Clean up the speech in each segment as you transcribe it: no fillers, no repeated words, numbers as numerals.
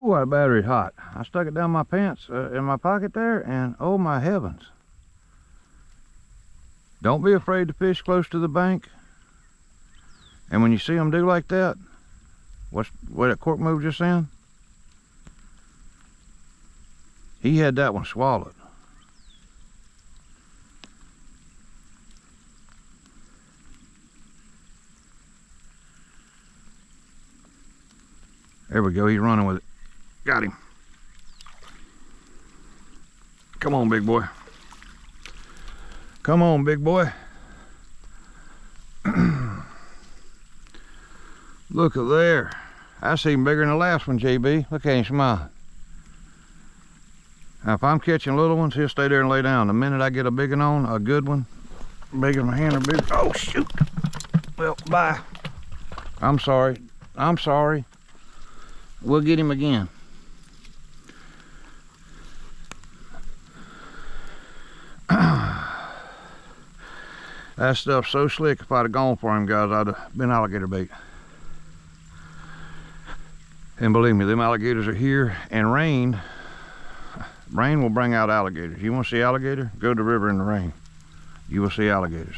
Ooh, that battery's hot. I stuck it down my pants in my pocket there, and oh my heavens. Don't be afraid to fish close to the bank. And when you see them do like that, what that cork move just in? He had that one swallowed. There we go, he's running with it. Got him. Come on, big boy. Come on, big boy. Look at there. That's even bigger than the last one, JB. Look at him smile. Now, if I'm catching little ones, he'll stay there and lay down. The minute I get a big one on, a good one, big as my hand or big. Oh, shoot. Well, bye. I'm sorry. I'm sorry. We'll get him again. That stuff's so slick, if I'd have gone for him, guys, I'd have been alligator bait. And believe me, them alligators are here, and rain will bring out alligators. You want to see alligator? Go to the river in the rain. You will see alligators.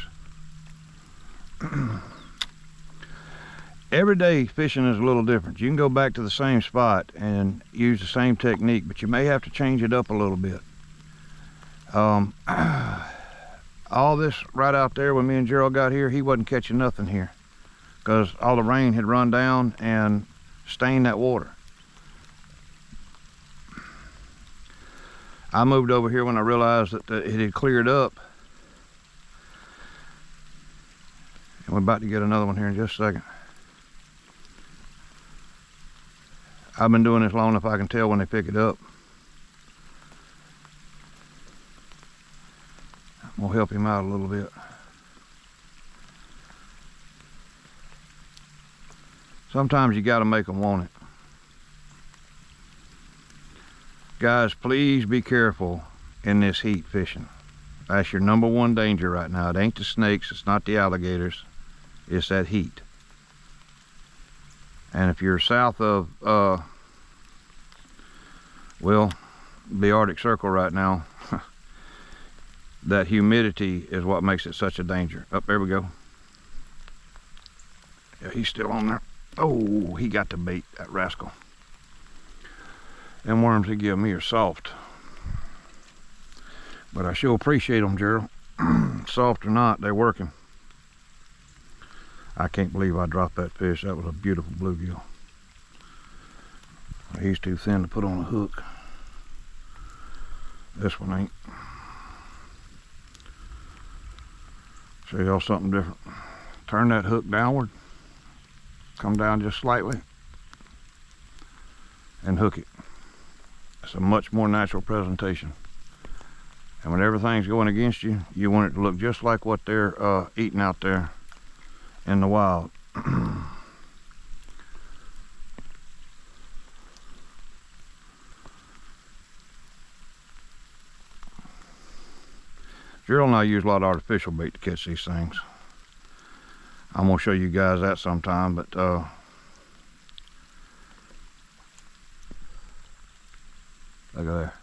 Every day fishing is a little different. You can go back to the same spot and use the same technique, but you may have to change it up a little bit. All this right out there when me and Gerald got here, he wasn't catching nothing here because all the rain had run down and stained that water. I moved over here when I realized that it had cleared up. And we're about to get another one here in just a second. I've been doing this long enough I can tell when they pick it up. I'm gonna help him out a little bit. Sometimes you gotta make them want it. Guys, please be careful in this heat fishing. That's your number one danger right now. It ain't the snakes, it's not the alligators, it's that heat. And if you're south of, well, the Arctic Circle right now, that humidity is what makes it such a danger. Up there we go. Yeah, he's still on there. Oh, he got the bait, that rascal. Them worms they give me are soft. But I sure appreciate them, Gerald. Soft or not, they're working. I can't believe I dropped that fish. That was a beautiful bluegill. He's too thin to put on a hook. This one ain't. Show y'all something different. Turn that hook downward. Come down just slightly. And hook it. It's a much more natural presentation. And when everything's going against you, you want it to look just like what they're eating out there in the wild. Gerald and I use a lot of artificial bait to catch these things. I'm gonna show you guys that sometime, but look at there.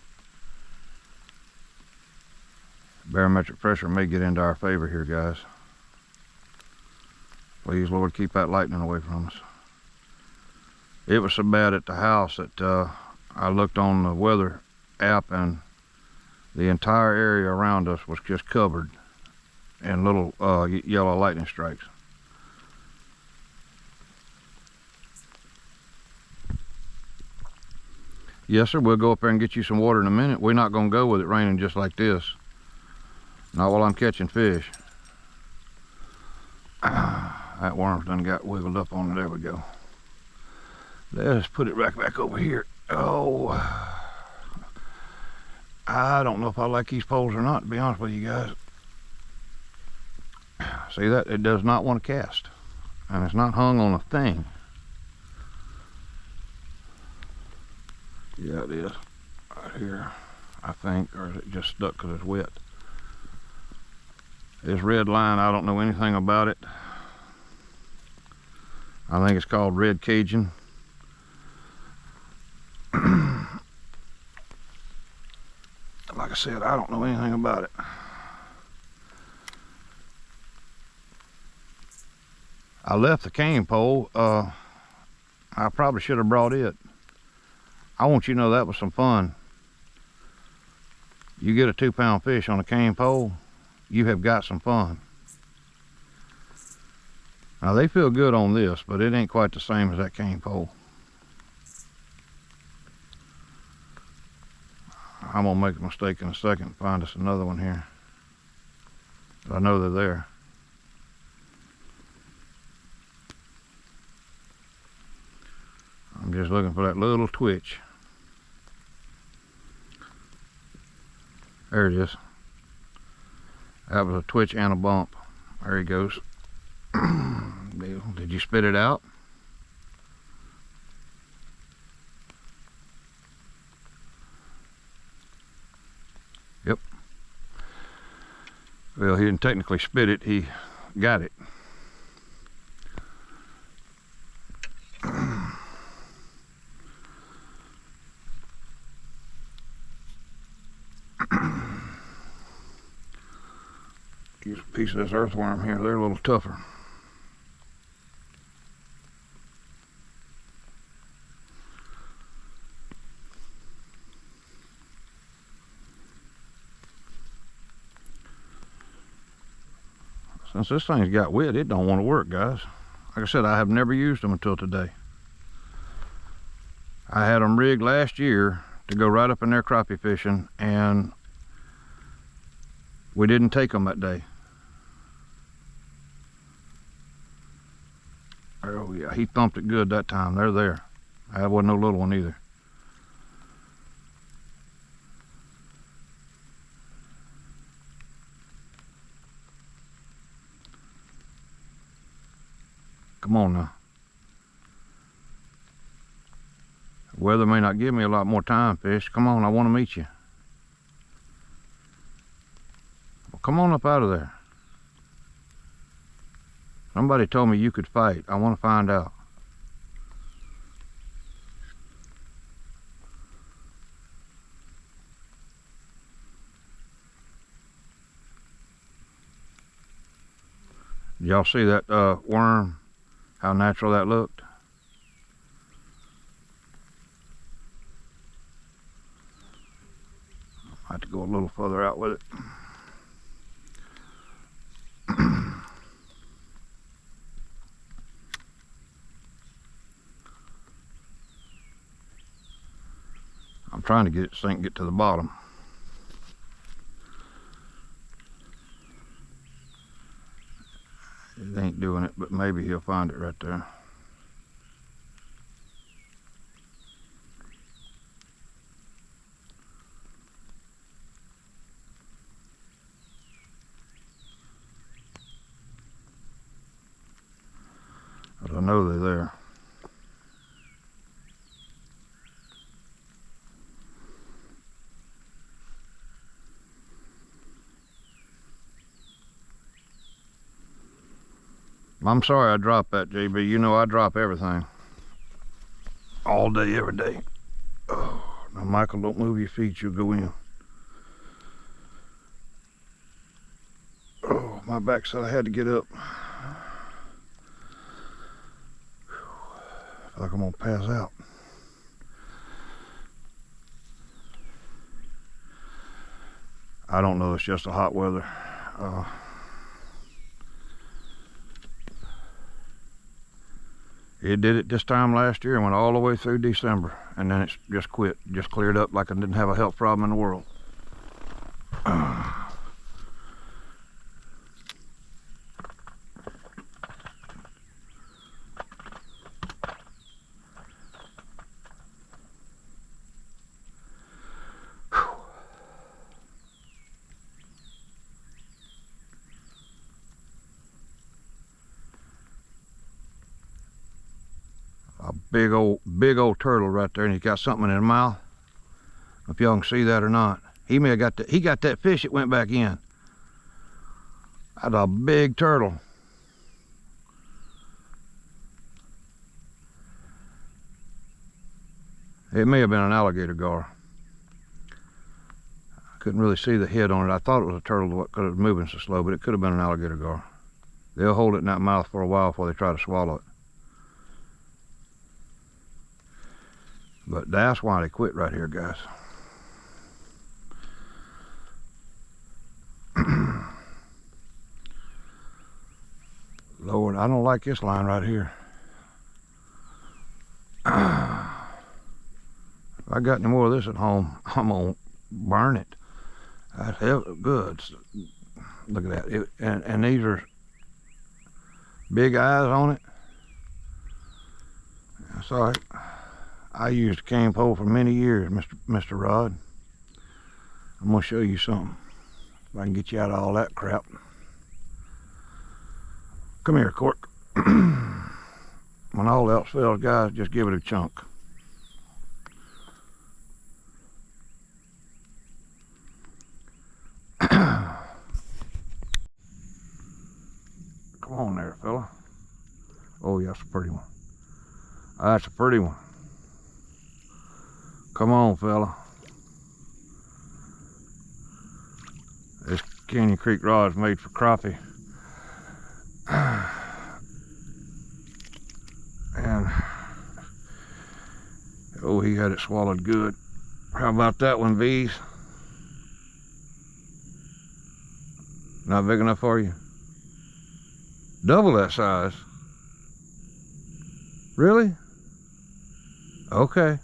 Barometric pressure may get into our favor here, guys. Please, Lord, keep that lightning away from us. It was so bad at the house that I looked on the weather app and the entire area around us was just covered in little yellow lightning strikes. Yes, sir, we'll go up there and get you some water in a minute. We're not going to go with it raining just like this. Not while I'm catching fish. That worm's done got wiggled up on it. There we go. Let's put it right back over here. Oh, I don't know if I like these poles or not, to be honest with you guys. See that? It does not want to cast. And it's not hung on a thing. Yeah, it is. Right here, I think. Or is it just stuck because it's wet? This red line, I don't know anything about it. I think it's called red Cajun. I said, I don't know anything about it. I left the cane pole. I probably should have brought it. I want you to know that was some fun. You get a 2-pound fish on a cane pole, you have got some fun. Now they feel good on this, but it ain't quite the same as that cane pole. I'm gonna make a mistake in a second and find us another one here. But I know they're there. I'm just looking for that little twitch. There it is. That was a twitch and a bump. There he goes. Did you spit it out? Yep. Well, he didn't technically spit it, he got it. Use a piece of this earthworm here, they're a little tougher. Since this thing's got wet, it don't want to work, guys. Like I said, I have never used them until today. I had them rigged last year to go right up in there crappie fishing, and we didn't take them that day. Oh yeah, he thumped it good that time. They're there. That wasn't no little one either. Come on now. The weather may not give me a lot more time, fish. Come on, I want to meet you. Well, come on up out of there. Somebody told me you could fight. I want to find out. Did y'all see that worm? How natural that looked? I have to go a little further out with it. I'm trying to get it sink, get to the bottom. It ain't doing it, but maybe he'll find it right there. But I know they're there. I'm sorry I dropped that, JB. You know I drop everything. All day, every day. Oh, now Michael, don't move your feet, you'll go in. Oh, my back said I had to get up. I feel like I'm gonna pass out. I don't know, it's just the hot weather. It did it this time last year and went all the way through December, and then it's just quit, just cleared up like I didn't have a health problem in the world. A big old turtle right there, and he's got something in his mouth. If y'all can see that or not. He may have got that. He got that fish that went back in. That's a big turtle. It may have been an alligator gar. Couldn't really see the head on it. I thought it was a turtle because it was moving so slow, but it could have been an alligator gar. They'll hold it in that mouth for a while before they try to swallow it. But that's why they quit right here, guys. Lord, I don't like this line right here. If I got any more of this at home, I'm gonna burn it. That's good. Look at that. And these are big eyes on it. That's all right. I used a cane pole for many years, Mr. Rod. I'm gonna show you something. If I can get you out of all that crap. Come here, Cork. When all else fails, guys, just give it a chunk. Come on there, fella. Oh, yeah, that's a pretty one. That's a pretty one. Come on, fella. This Canyon Creek rod is made for crappie. And oh, he had it swallowed good. How about that one, V's? Not big enough for you? Double that size. Really? Okay,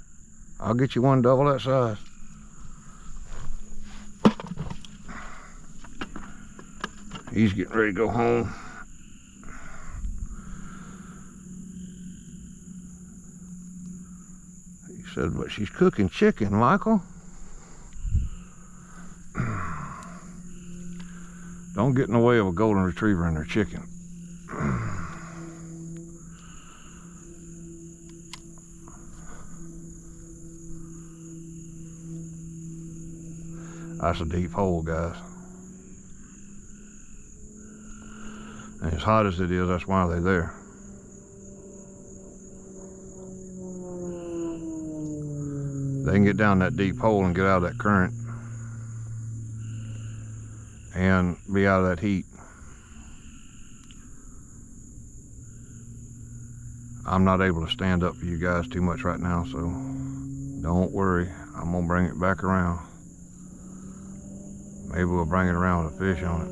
I'll get you one double that size. He's getting ready to go home. He said, but she's cooking chicken, Michael. Don't get in the way of a golden retriever and their chicken. That's a deep hole, guys. And as hot as it is, that's why they're there. They can get down that deep hole and get out of that current and be out of that heat. I'm not able to stand up for you guys too much right now, so don't worry. I'm gonna bring it back around. Maybe we'll bring it around with a fish on it.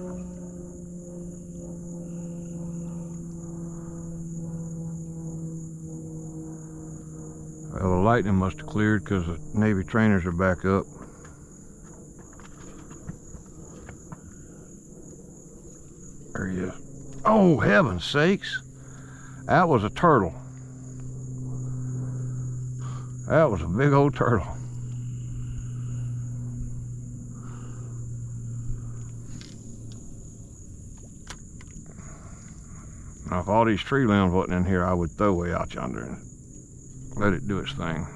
Well, the lightning must have cleared because the Navy trainers are back up. There he is. Oh, heaven's sakes. That was a turtle. That was a big old turtle. Now, if all these tree limbs wasn't in here, I would throw way out yonder and let it do its thing.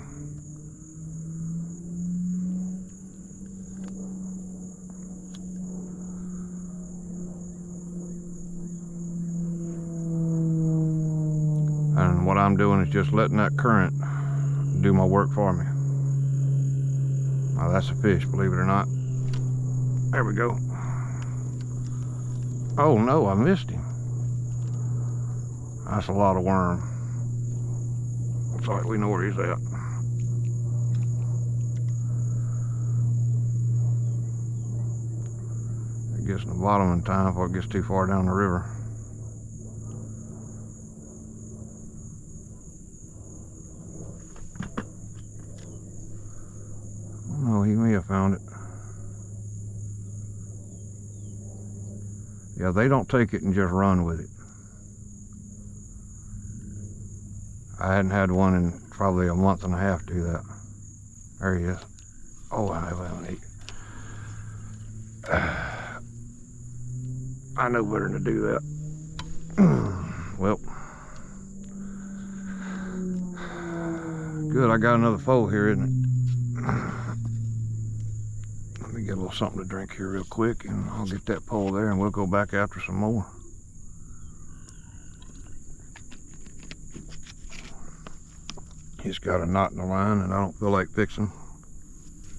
And what I'm doing is just letting that current do my work for me. Now that's a fish, believe it or not. There we go. Oh no, I missed him. That's a lot of worm. It's like we know where he's at. It gets to the bottom in time before it gets too far down the river. Oh, he may have found it. Yeah, they don't take it and just run with it. I hadn't had one in probably a month and a half do that. There he is. Oh, I haven't eaten. I know better than to do that. Well, good. I got another foe here, isn't it? Let me get a little something to drink here real quick, and I'll get that pole there, and we'll go back after some more. He's got a knot in the line and I don't feel like fixing.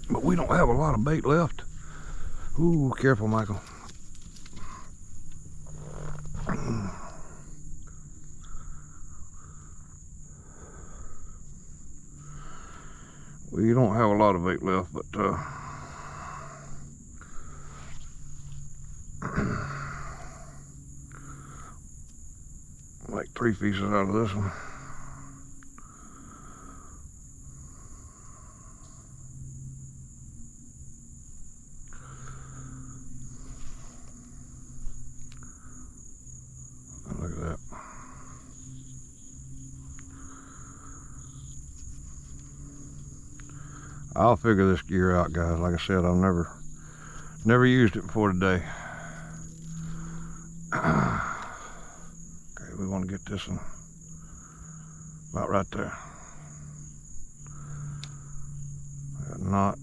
But we don't have a lot of bait left. Ooh, careful, Michael. We don't have a lot of bait left, but like 3 pieces out of this one. Look at that. I'll figure this gear out, guys. Like I said, I've never used it before today. Okay, we want to get this one about right there. That knot.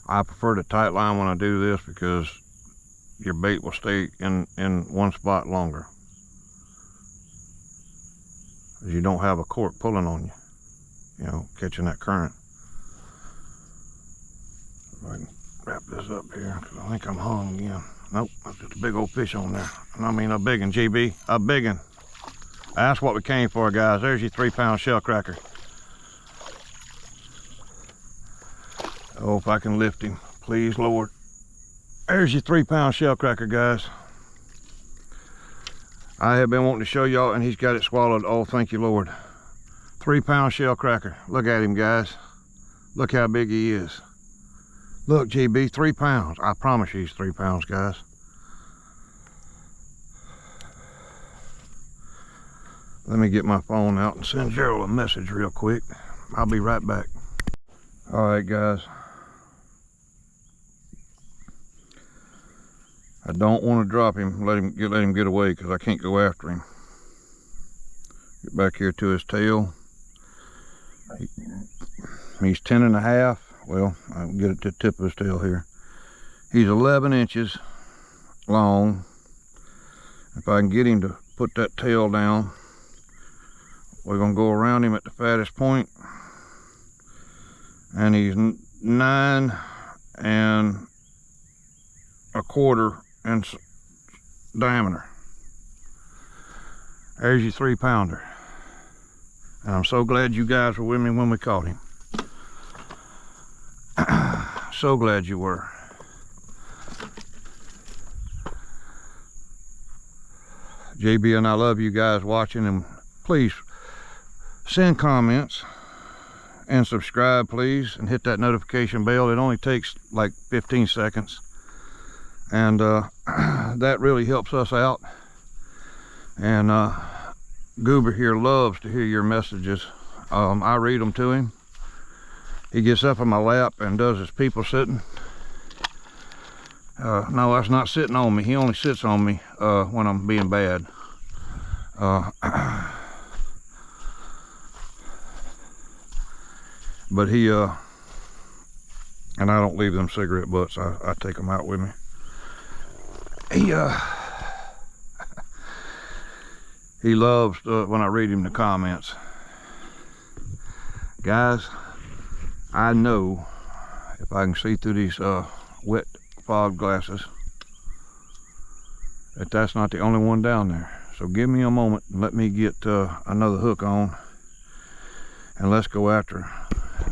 I prefer the tight line when I do this because your bait will stay in one spot longer. You don't have a cork pulling on you, you know, catching that current. If I can wrap this up here, because I think I'm hung again. Nope, that's just a big old fish on there. And I mean a big one, GB, a big one. That's what we came for, guys. There's your 3-pound shellcracker. Oh, if I can lift him, please, Lord. There's your 3-pound shellcracker, guys. I have been wanting to show y'all, and he's got it swallowed. Oh, thank you, Lord. 3-pound shellcracker. Look at him, guys. Look how big he is. Look, GB, 3 pounds. I promise you he's 3 pounds, guys. Let me get my phone out and send Gerald a message real quick. I'll be right back. All right, guys. I don't want to drop him, let him get away, because I can't go after him. Get back here to his tail. He's 10.5. Well, I can get it to the tip of his tail here. He's 11 inches long. If I can get him to put that tail down, we're going to go around him at the fattest point. And he's 9 1/4 inch diameter. There's your 3-pounder. And I'm so glad you guys were with me when we caught him. So glad you were. JB and I love you guys watching, and please send comments and subscribe, please, and hit that notification bell. It only takes like 15 seconds, and that really helps us out. And Goober here loves to hear your messages. I read them to him. He gets up in my lap and does his people sitting. No, that's not sitting on me. He only sits on me when I'm being bad. But he, and I don't leave them cigarette butts. I take them out with me. He loves when I read him the comments. Guys, I know if I can see through these wet fog glasses that that's not the only one down there. So give me a moment and let me get another hook on, and let's go after her.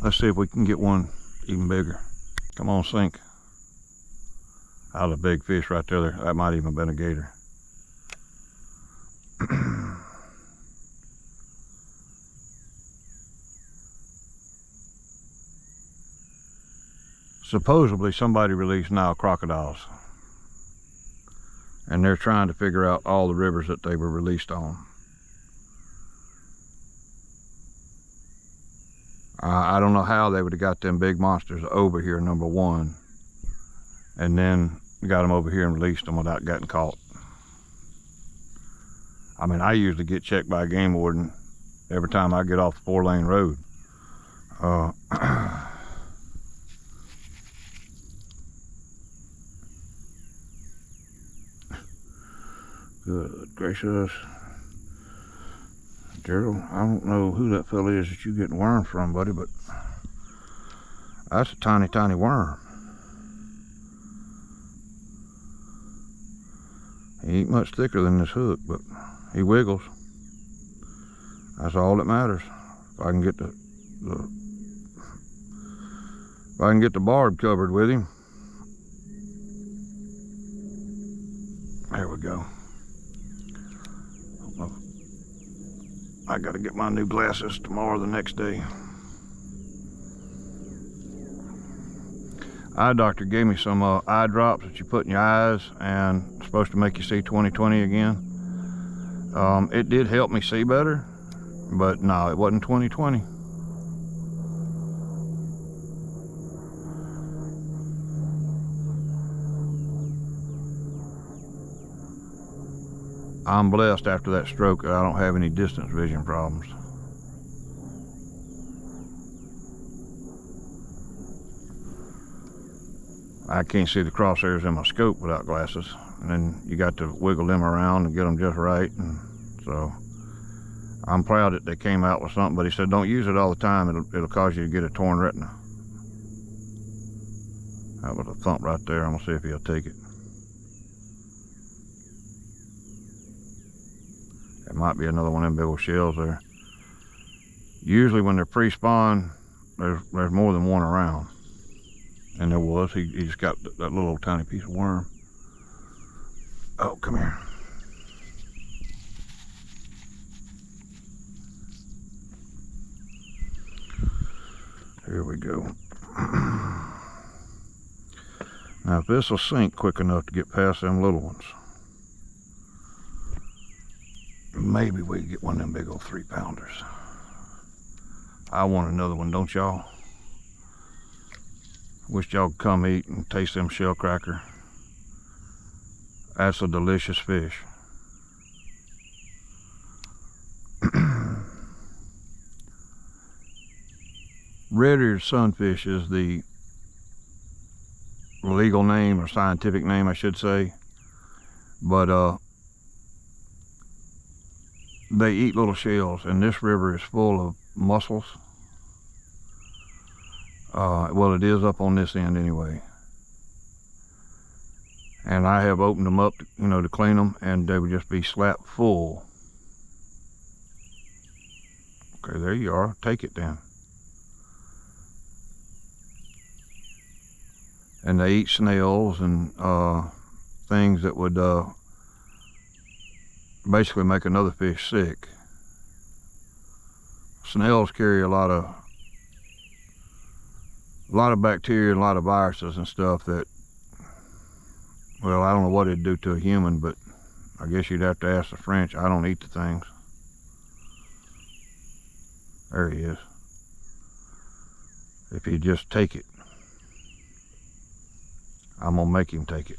Let's see if we can get one even bigger. Come on, sink. Out of a big fish right there. That might even have been a gator. Supposedly somebody released Nile crocodiles, and they're trying to figure out all the rivers that they were released on. I don't know how they would have got them big monsters over here, number one, and then got them over here and released them without getting caught. I mean, I usually get checked by a game warden every time I get off the 4-lane road. Good gracious. Gerald, I don't know who that fella is that you getting worms from, buddy, but that's a tiny, tiny worm. He ain't much thicker than this hook, but he wiggles. That's all that matters. If I can get the barb covered with him. There we go. I gotta get my new glasses tomorrow or the next day. Eye doctor gave me some eye drops that you put in your eyes and it's supposed to make you see 20/20 again. It did help me see better, but no, it wasn't 20/20. I'm blessed after that stroke that I don't have any distance vision problems. I can't see the crosshairs in my scope without glasses, and then you got to wiggle them around and get them just right. And so I'm proud that they came out with something, but he said don't use it all the time, it'll cause you to get a torn retina. That was a thump right there. I'm gonna see if he'll take it. It might be another one of them big old shells there. Usually when they're pre-spawn, there's more than one around. And there was. He just got that little tiny piece of worm. Oh, come here. Here we go. Now if this will sink quick enough to get past them little ones, maybe we can get one of them big old 3-pounders. I want another one, don't y'all? Wish y'all could come eat and taste them shellcracker. That's a delicious fish. Red-eared sunfish is the legal name or scientific name, I should say. But they eat little shells, and this river is full of mussels. Well, it is up on this end anyway. And I have opened them up, to clean them, and they would just be slap full. Okay, there you are. Take it then. And they eat snails and things that would basically make another fish sick. Snails carry a lot of bacteria and a lot of viruses and stuff that, well, I don't know what it'd do to a human, but I guess you'd have to ask the French. I don't eat the things. There he is. If he'd just take it. I'm gonna make him take it.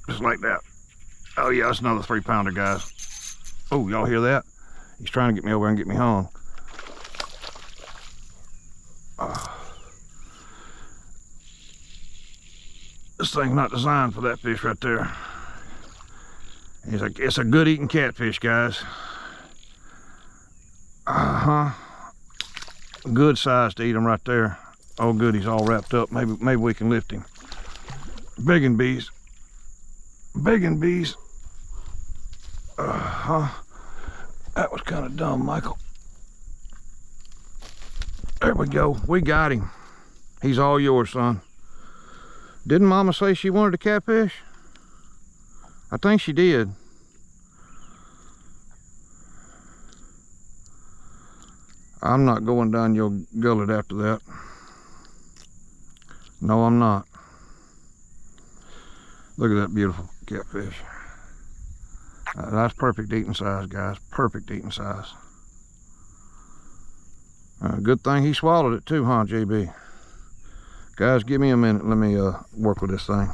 Just like that. Oh yeah, that's another 3-pounder, guys. Oh, y'all hear that? He's trying to get me over and get me hung. This thing's not designed for that fish right there. He's like, it's a good eating catfish, guys. Good size to eat him right there. Oh good, he's all wrapped up. Maybe we can lift him. Big and bees. Big and bees. That was kind of dumb, Michael. There we go. We got him. He's all yours, son. Didn't Mama say she wanted a catfish? I think she did. I'm not going down your gullet after that. No, I'm not. Look at that beautiful catfish. That's perfect eating size, guys. Perfect eating size. Good thing he swallowed it too, huh, JB? Guys, give me a minute. Let me work with this thing.